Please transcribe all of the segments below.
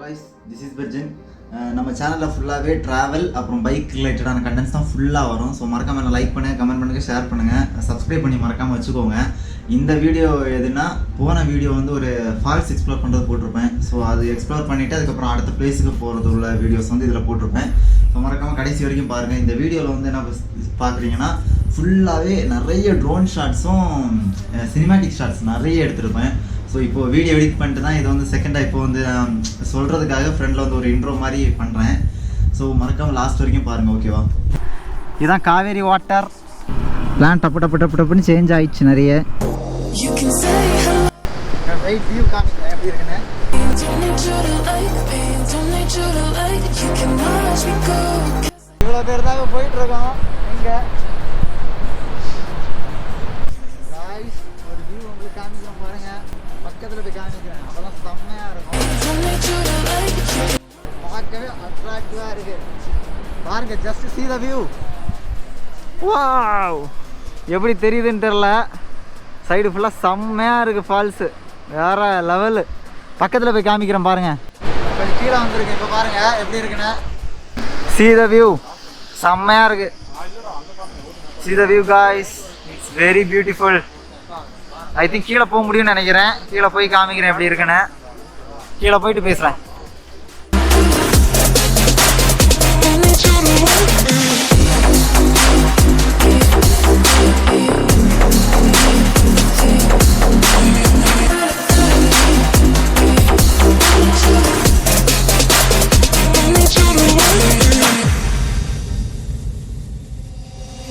guys, this is Virgin. நம்ம சேனல்ல ஃபுல்லாவே டிராவல் அப்புறம் பைக் ரிலேட்டடான கண்டென்ட்ஸ் தான் ஃபுல்லா வரும். ஸோ மறக்காம லைக் பண்ணுங்க, கமெண்ட் பண்ணுங்க, ஷேர் பண்ணுங்க, சப்ஸ்கிரைப் பண்ணி மறக்காம வச்சுக்கோங்க. இந்த வீடியோ எதுனா போன வீடியோ வந்து ஒரு ஃபால்ஸ் எக்ஸ்ப்ளோர் பண்ணுறது போட்டிருப்பேன். ஸோ அது எக்ஸ்ப்ளோர் பண்ணிவிட்டு அதுக்கப்புறம் அடுத்த பிளேஸுக்கு போகிறது உள்ள வீடியோஸ் வந்து இதில் போட்டிருப்பேன். ஸோ மறக்காமல் கடைசி வரைக்கும் பாருங்கள். இந்த வீடியோவில் வந்து என்ன பார்க்குறீங்கன்னா ஃபுல்லாகவே நிறைய ட்ரோன் ஷாட்ஸும் சினிமேட்டிக் ஷாட்ஸ் நிறைய எடுத்திருப்பேன். ஸோ இப்போது வீடியோ எடிட் பண்ணிட்டு தான் இது வந்து செகண்டாக இப்போ வந்து சொல்கிறதுக்காக ஃப்ரெண்டில் வந்து ஒரு இன்ட்ரோ மாதிரி பண்ணுறேன். ஸோ மறக்காமல் லாஸ்ட் வரைக்கும் பாருங்கள், ஓகேவா? இதுதான் காவேரி வாட்டர் பிளான். டப்பு டப்பு டப்பு டப்புன்னு சேஞ்ச் ஆயிடுச்சு நிறைய. வெயிட் வியூ காமிக்கிறேன் எப்படி இருக்குன்னு. இவ்வளோ பேர் தாங்க போயிட்டுருக்கோம். இங்கே ஒரு வியூ உங்களுக்கு காமிக்கிறோம் பாருங்க. பக்கத்தில் போய் காமிக்கிறேன், அப்போதான் செம்மையாக இருக்கும். பார்க்கவே அட்ராக்டிவாக இருக்கு பாருங்க. Just see the view. Wow, எப்படி தெரியுதுன்னு தெரில. சைடு ஃபுல்லாக செம்மையாக இருக்குது ஃபால்ஸு, வேற லெவலு. பக்கத்தில் போய் காமிக்கிறேன் பாருங்க. கொஞ்சம் கீழே வந்துருக்கு, இப்போ பாருங்க எப்படி இருக்குன்னு. see the view, செம்மையாக இருக்குது. see the view guys, it's very beautiful. I think கீழே போக முடியும்னு நினைக்கிறேன். கீழே போய் காமிக்கிறேன் எப்படி இருக்குன்னு. கீழே போயிட்டு பேசுகிறேன்.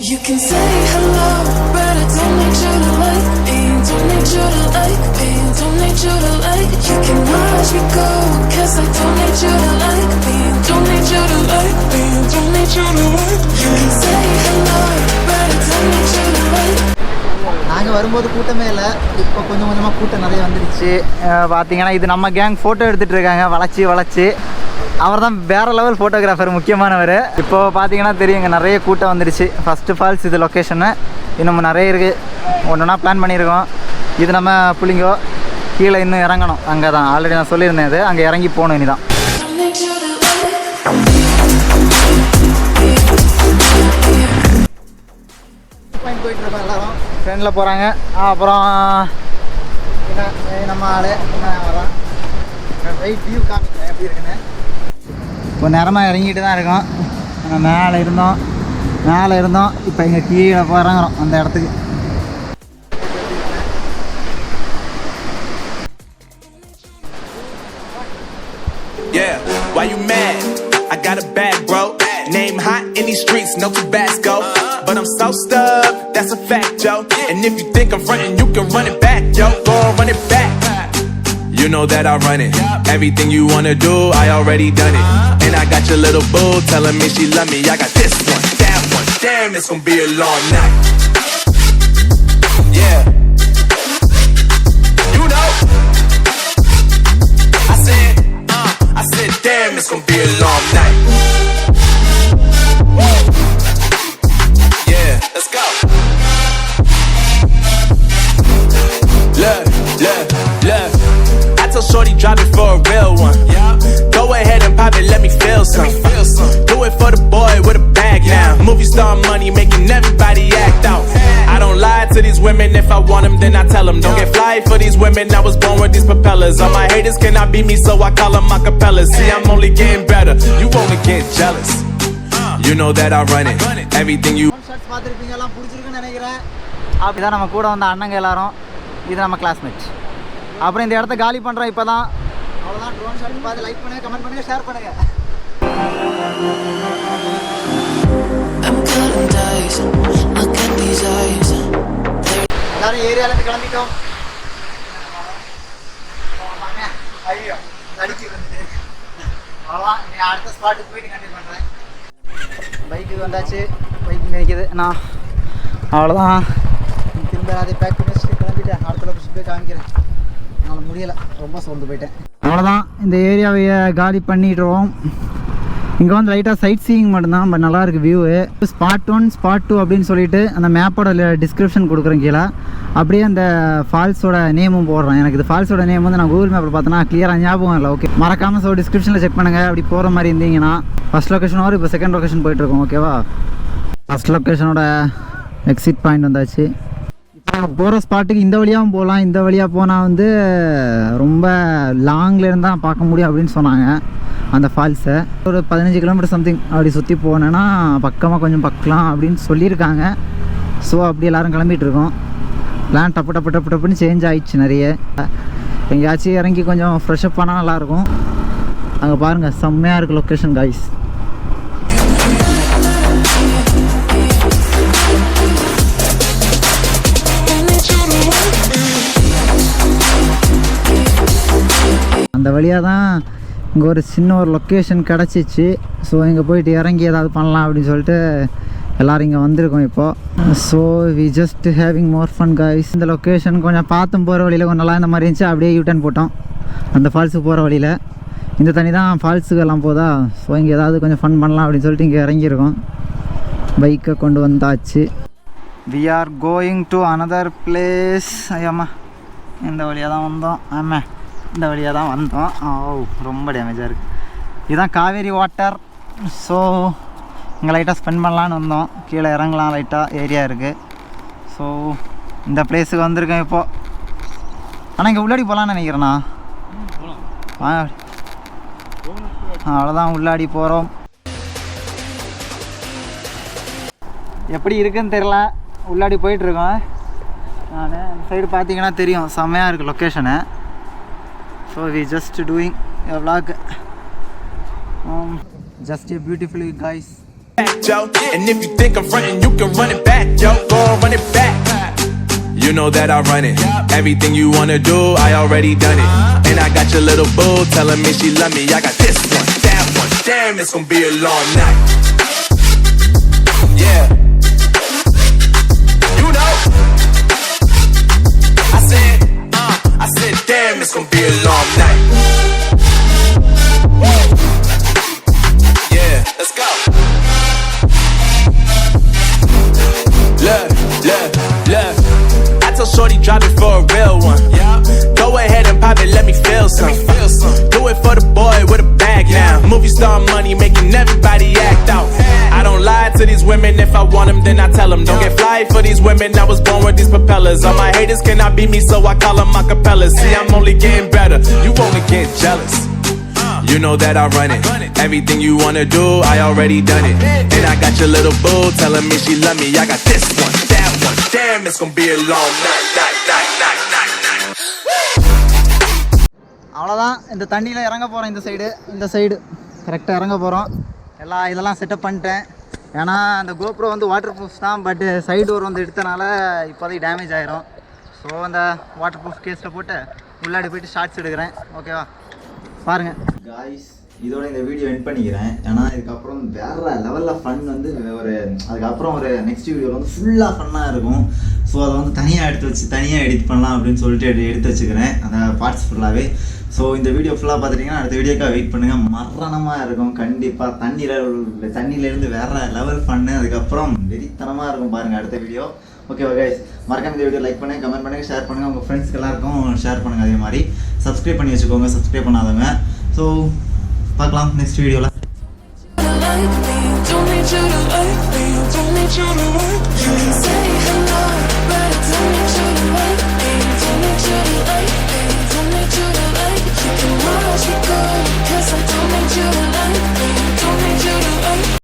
You can say hello, but I don't need you to like me. Don't need you to like me. Don't need you to like. You can watch me go, 'cause I don't need you to like me. Don't need you to like me. Don't need you to like. You can say hello, but I don't need you to like. நாங்கள் வரும்போது கூட்டமே இல்லை, இப்போ கொஞ்சம் கொஞ்சமாக கூட்டம் நிறைய வந்துடுச்சு. பார்த்தீங்கன்னா இது நம்ம கேங் ஃபோட்டோ எடுத்துகிட்டு இருக்காங்க வளைச்சி. அவர் தான் வேறு லெவல் ஃபோட்டோகிராஃபர், முக்கியமானவர். இப்போது பார்த்தீங்கன்னா தெரியுங்க, நிறைய கூட்டம் வந்துடுச்சு. ஃபஸ்ட்டு ஃபால்ஸ் இது லொக்கேஷனு. இன்னும் நிறைய இருக்குது, ஒன்றுனா பிளான் பண்ணியிருக்கோம். இது நம்ம புள்ளிங்கோ கீழே இன்னும் இறங்கணும். அங்கே தான் ஆல்ரெடி நான் சொல்லியிருந்தேன், இது அங்கே இறங்கி போகணும். இனி தான் போயிட்டுருக்கோம், எல்லோரும் ஃப்ரெண்டில் போகிறாங்க. அப்புறம் நம்ம ஆள் வரோம். வெயிட் வியூ காமிக்கிறேன் எப்படி இருக்குன்னு. இப்போ நேரமாக இறங்கிட்டு தான் இருக்கோம். நம்ம மேலே இருந்தோம் இப்போ இங்கே கீழே இறங்குறோம் அந்த இடத்துக்கு. Yeah, why you mad? I got a bag, bro. Name hot in these streets, no Tabasco. But I'm so stuck, that's a fact, yo. And if you think I'm frontin', you can run it back, yo. Go on, run it back. You know that I run it. Everything you wanna do, I already done it. And I got your little boo telling me she love me. I got this one, that one. Damn, it's gonna be a long night. Yeah. You know. I said, damn, it's gonna be a long night. Yeah, let's go. Look. Shorty drop it for a real one. Go ahead and pop it, let me feel some. Do it for the boy with a bag now. Movie star money making everybody act out. I don't lie to these women, if I want them then I tell them. Don't get fly for these women, I was born with these propellers. All my haters cannot beat me, so I call them my capellas. See, I'm only getting better, you only get jealous. You know that I run it, everything you. அப்படிதான் நம்ம கூட வந்த அண்ணங்க எல்லாரும். இது நம்ம classmate. அப்புறம் இந்த இடத்த காலி பண்ணுறோம் இப்போ தான். அவ்வளோதான். ட்ரோன் ஷாட் பார்த்து லைக் பண்ணுங்கள், கமெண்ட் பண்ணுங்கள், ஷேர் பண்ணுங்கள். எல்லாரும் ஏரியாவிலேருந்து கிளம்பிட்டோம். ஐயோ அடிச்சு வந்துட்டு அவ்வளோதான். நீ அடுத்த ஸ்பாட்டுக்கு போயிட்டு கண்டினியூ பண்ணுறேன். பைக்கு வந்தாச்சு, பைக்கு நிற்கிது. நான் அவ்வளோதான். திரும்ப அதை பேக் பண்ணி வச்சுட்டு கிளம்பிட்டேன். அடுத்த லொக்கேஷன் போய் காமிக்கிறேன். என்னால் முடியலை, ரொம்ப சோர்ந்து போயிட்டேன். அவ்வளோதான். இந்த ஏரியாவை காலி பண்ணிடுவோம். இங்கே வந்து லைட்டாக சைட் சீயிங் மட்டும்தான், பட் நல்லா இருக்குது வியூவு. ஸ்பாட் 1 ஸ்பாட் 2 அப்படின்னு சொல்லிட்டு அந்த மேப்போட டிஸ்கிரிப்ஷன் கொடுக்குறேன் கீழே. அப்படியே அந்த ஃபால்ஸோட நேமும் போடுறேன். எனக்கு இது ஃபால்ஸோட நேம் வந்து நான் கூகுள் மேப்பில் பார்த்தேன்னா கிளியராக ஞாபகம் இல்லை. ஓகே, மறக்காமல் ஸோ டிஸ்கிரிப்ஷனில் செக் பண்ணுங்கள். அப்படி போகிற மாதிரி இருந்தீங்கன்னா ஃபஸ்ட் லொக்கேஷன் வரும், இப்போ செகண்ட் லொக்கேஷன் போயிட்டுருக்கோம். ஓகேவா, ஃபஸ்ட் லொக்கேஷனோட எக்ஸிட் பாயிண்ட் வந்தாச்சு. இப்போ நம்ம போகிற ஸ்பாட்டுக்கு இந்த வழியாகவும் போகலாம். இந்த வழியாக போனால் வந்து ரொம்ப லாங்லேருந்து தான் பார்க்க முடியும் அப்படின்னு சொன்னாங்க அந்த ஃபால்ஸை. ஒரு 15 கிலோமீட்டர் சம்திங் அப்படி சுற்றி போனேன்னா பக்கமாக கொஞ்சம் பார்க்கலாம் அப்படின்னு சொல்லியிருக்காங்க. ஸோ அப்படி எல்லோரும் கிளம்பிகிட்ருக்கோம். பிளான் டப்புன்னு சேஞ்ச் ஆகிடுச்சு நிறைய. எங்கேயாச்சும் இறங்கி கொஞ்சம் ஃப்ரெஷ்அப் பண்ணால் நல்லாயிருக்கும். அங்கே பாருங்கள், செம்மையாக இருக்குது லொக்கேஷன் காய்ஸ். அந்த வழியாக தான் இங்கே ஒரு சின்ன ஒரு லொக்கேஷன் கிடச்சிச்சு. ஸோ இங்கே போயிட்டு இறங்கி ஏதாவது பண்ணலாம் அப்படின்னு சொல்லிட்டு எல்லோரும் இங்கே வந்திருக்கோம் இப்போது. So we just having more fun guys. இந்த லொக்கேஷன் கொஞ்சம் பார்த்தும் போகிற வழியில் கொஞ்சம் நல்லா இந்த மாதிரி இருந்துச்சு. அப்படியே யூட்டர்ன் போட்டோம் அந்த ஃபால்ஸுக்கு போகிற வழியில். இந்த தண்ணி தான் ஃபால்ஸுக்கு எல்லாம் போதா. ஸோ இங்கே ஏதாவது கொஞ்சம் ஃபன் பண்ணலாம் அப்படின்னு சொல்லிட்டு இங்கே இறங்கியிருக்கோம். பைக்கை கொண்டு வந்தாச்சு. We are going to another place. ஐயாம்மா, இந்த வழியாக தான் வந்தோம். ஆமாம், இந்த வழியாக தான் வந்தோம். ரொம்ப டேமேஜாக இருக்குது. இதுதான் காவேரி வாட்டர். ஸோ இங்கே லைட்டாக ஸ்பெண்ட் பண்ணலான்னு வந்தோம். கீழே இறங்கலாம், லைட்டாக ஏரியா இருக்குது. ஸோ இந்த பிளேஸுக்கு வந்திருக்கேன் இப்போது. ஆனால் இங்கே உள்ளாடி போகலான்னு நினைக்கிறேண்ணா. அவ்வளோதான், உள்ளாடி போகிறோம். எப்படி இருக்குன்னு தெரில, உள்ளாடி போயிட்டுருக்கோம். நான் இந்த சைடு பார்த்தீங்கன்னா தெரியும், செம்மையாக இருக்குது location. So we just doing a vlog. Just a beautiful guys. And if you think I'm frontin', you can run it back, yo. Go on, run it back. You know that I run it. Everything you wanna do, I already done it. And I got your little boo telling me she love me. I got this one, that one. Damn, it's gonna be a long night. Yeah. You know. I said, damn, it's gonna be a long night. Yeah, let's go. Look. I told shorty drop it for a real one. Yeah. Go ahead and pop it, let me feel some. Do it for the boy with a bag now. Movie star money making everybody act out. I don't lie to these women. If I want them, then I tell them. Don't get fly for these women. I was born with these propellers. All my haters cannot beat me, so I call them acapellas. See, I'm only getting better. You only get jealous. You know that I run it. Everything you wanna do, I already done it. And I got your little boo telling me she love me. I got this one, that one. Damn, it's gonna be a long night. அவ்வளோதான், இந்த தண்ணியில் இறங்க போகிறோம். இந்த side கரெக்டாக இறங்க போகிறோம். இதெல்லாம் செட்டப் பண்ணிட்டேன். ஏன்னா அந்த கோப்ரோ வந்து வாட்டர் ப்ரூஃப் தான், பட்டு சைடு டோர் வந்து எடுத்தனால இப்போதைக்கு டேமேஜ் ஆகிரும். ஸோ அந்த வாட்டர் ப்ரூஃப் கேஸில் போட்டு உள்ளாடி போய்ட்டு ஷார்ட்ஸ் எடுக்கிறேன். ஓகேவா, பாருங்கள் காய்ஸ். இதோட இந்த வீடியோ எண்ட் பண்ணிக்கிறேன். ஏன்னா இதுக்கப்புறம் வேறு லெவலில் ஃபன் வந்து அதுக்கப்புறம் ஒரு நெக்ஸ்ட் வீடியோவில் வந்து ஃபுல்லாக ஃபன்னாக இருக்கும். ஸோ அதை வந்து தனியாக தனியாக எடிட் பண்ணலாம் அப்படின்னு சொல்லிட்டு எடுத்து வச்சுக்கிறேன் அந்த பார்ட்ஸ் ஃபுல்லாகவே. ஸோ இந்த வீடியோ ஃபுல்லாக பார்த்துட்டிங்கன்னா அடுத்த வீடியோக்காக வெயிட் பண்ணுங்கள். மரணமாக இருக்கும் கண்டிப்பாக. தண்ணியிலேருந்து வேறு லெவல் ஃபன்னு, அதுக்கப்புறம் வெறித்தனமாக இருக்கும் பாருங்கள் அடுத்த வீடியோ. ஓகேவா கைஸ், மறக்காம இந்த வீடியோ லைக் பண்ணுங்கள், கமெண்ட் பண்ணுங்கள், ஷேர் பண்ணுங்கள். உங்கள் ஃப்ரெண்ட்ஸ்க்கு எல்லாருக்கும் ஷேர் பண்ணுங்கள். அதே மாதிரி சப்ஸ்கிரைப் பண்ணி வச்சுக்கோங்க சப்ஸ்கிரைப் பண்ணாதவங்க. ஸோ பார்க்கலாம் நெக்ஸ்ட் வீடியோவில். Don't need you to like me, don't need you to like me. You can say hello, but I don't need you to like me, don't need you to like me.